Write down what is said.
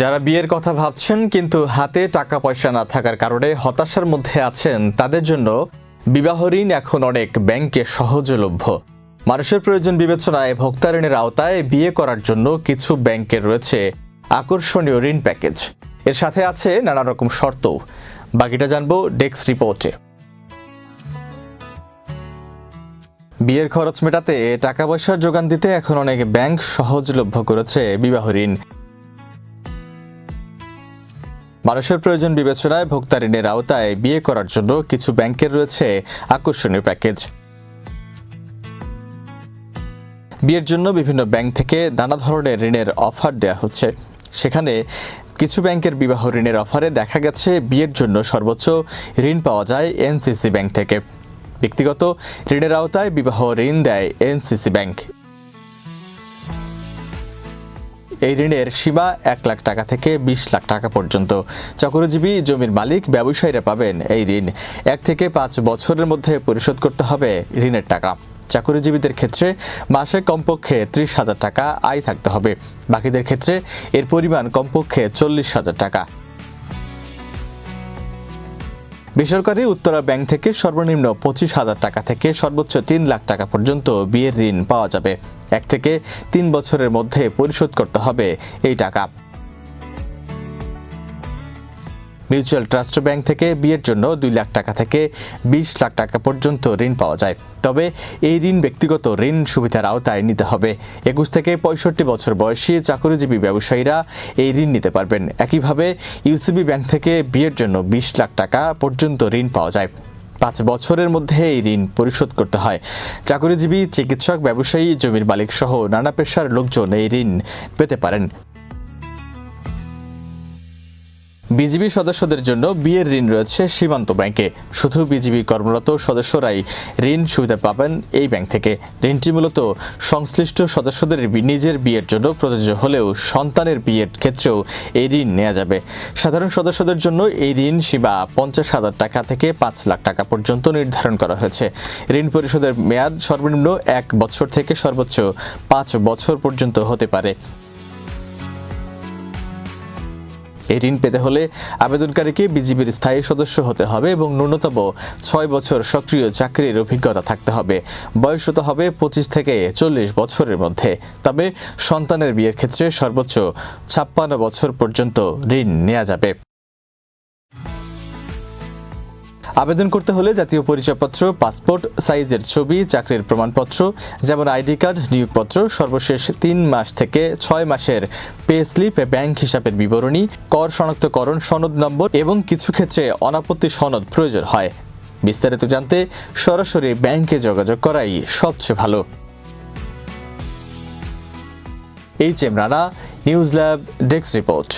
যারা বিয়ের কথা ভাবছেন কিন্তু হাতে টাকা পয়সা না থাকার কারণে হতাশার মধ্যে আছেন, তাদের জন্য বিবাহ ঋণ এখন অনেক ব্যাংকে সহজলভ্য। মানুষের প্রয়োজন বিবেচনায় ভোক্তা ঋণের আওতায় বিয়ে করার জন্য কিছু ব্যাংকের রয়েছে আকর্ষণীয় ঋণ প্যাকেজ। এর সাথে আছে নানা রকম শর্তও। বাকিটা জানবো ডেস্ক রিপোর্টে। বিয়ের খরচ মেটাতে টাকা পয়সার যোগান দিতে এখন অনেক ব্যাংক সহজলভ্য করেছে বিবাহ ঋণ। মানুষের প্রয়োজন বিবেচনায় ভোক্তা ঋণের আওতায় বিয়ে করার জন্য কিছু ব্যাংকের রয়েছে আকর্ষণীয় প্যাকেজ। বিয়ের জন্য বিভিন্ন ব্যাংক থেকে নানা ধরনের ঋণের অফার দেওয়া হচ্ছে। সেখানে কিছু ব্যাংকের বিবাহ ঋণের অফারে দেখা গেছে বিয়ের জন্য সর্বোচ্চ ঋণ পাওয়া যায় এনসিসি ব্যাংক থেকে। ব্যক্তিগত ঋণের আওতায় বিবাহ ঋণ দেয় এনসিসি ব্যাংক। এই ঋণের সীমা 1 লাখ টাকা থেকে 20 লাখ টাকা পর্যন্ত। চাকরিজীবী, জমির মালিক, ব্যবসায়ীরা পাবেন এই ঋণ। 1 থেকে 5 বছরের মধ্যে পরিশোধ করতে হবে ঋণের টাকা। চাকরিজীবীদের ক্ষেত্রে মাসে কমপক্ষে 30,000 টাকা আয় থাকতে হবে। বাকিদের ক্ষেত্রে এর পরিমাণ কমপক্ষে 40,000 টাকা। বেসরকারি উত্তরা ব্যাংক থেকে সর্বনিম্ন 25,000 টাকা থেকে সর্বোচ্চ 3 লাখ টাকা পর্যন্ত বিয়ের ঋণ পাওয়া যাবে। 1 থেকে 3 বছরের মধ্যে পরিশোধ করতে হবে এই টাকা। মিউচুয়াল ট্রাস্ট ব্যাংক থেকে বিয়ের জন্য 2 লাখ টাকা থেকে 20 লাখ টাকা পর্যন্ত ঋণ পাওয়া যায়। তবে এই ঋণ ব্যক্তিগত ঋণ সুবিধার আওতায় নিতে হবে। 21 থেকে 65 বছর বয়সী চাকরিজীবী ব্যবসায়ীরা এই ঋণ নিতে পারবেন। একইভাবে ইউসিবি ব্যাংক থেকে বিয়ের জন্য 20 লাখ টাকা পর্যন্ত ঋণ পাওয়া যায়। 5 বছরের মধ্যে এই ঋণ পরিশোধ করতে হয়। চাকরিজীবী, চিকিৎসক, ব্যবসায়ী, জমির মালিক সহ নানা পেশার লোকজন এই ঋণ পেতে পারেন। বিজিবি সদস্যদের জন্য বিয়ের ঋণ রয়েছে সীমান্ত ব্যাংকে। শুধু বিজিবি কর্মরত সদস্যরাই ঋণ সুবিধা পাবেন এই ব্যাংক থেকে। ঋণটি মূলত সংশ্লিষ্ট সদস্যদের নিজের বিয়ের জন্য প্রযোজ্য হলেও সন্তানের বিয়ের ক্ষেত্রেও এই ঋণ নেওয়া যাবে। সাধারণ সদস্যদের জন্য এই ঋণ সীমা 50,000 টাকা থেকে 5 লাখ টাকা পর্যন্ত নির্ধারণ করা হয়েছে। ঋণ পরিশোধের মেয়াদ সর্বনিম্ন 1 বছর থেকে সর্বোচ্চ 5 বছর পর্যন্ত হতে পারে। এই ঋণ পেতে হলে আবেদনকারীকে বিজিবির স্থায়ী সদস্য হতে হবে এবং ন্যূনতম 6 বছর সক্রিয় চাকরির অভিজ্ঞতা থাকতে হবে। বয়স হতে হবে 25 থেকে 40 বছরের মধ্যে। তবে সন্তানের বিয়ের ক্ষেত্রে সর্বোচ্চ 56 বছর পর্যন্ত ঋণ নেওয়া যাবে। আবেদন করতে হলে জাতীয় পরিচয়পত্র, পাসপোর্ট সাইজের ছবি, চাকরির প্রমাণপত্র যেমন আইডি কার্ড, নিয়োগপত্র, সর্বশেষ 3 মাস থেকে 6 মাসের পে স্লিপ, ব্যাংক হিসাবের বিবরণী, কর শনাক্তকরণ সনদ নম্বর এবং কিছু ক্ষেত্রে অনাপত্তি সনদ প্রয়োজন হয়। বিস্তারিত জানতে সরাসরি ব্যাংকে যোগাযোগ করাই সবচেয়ে ভালো। H M Rana, news lab, desk report.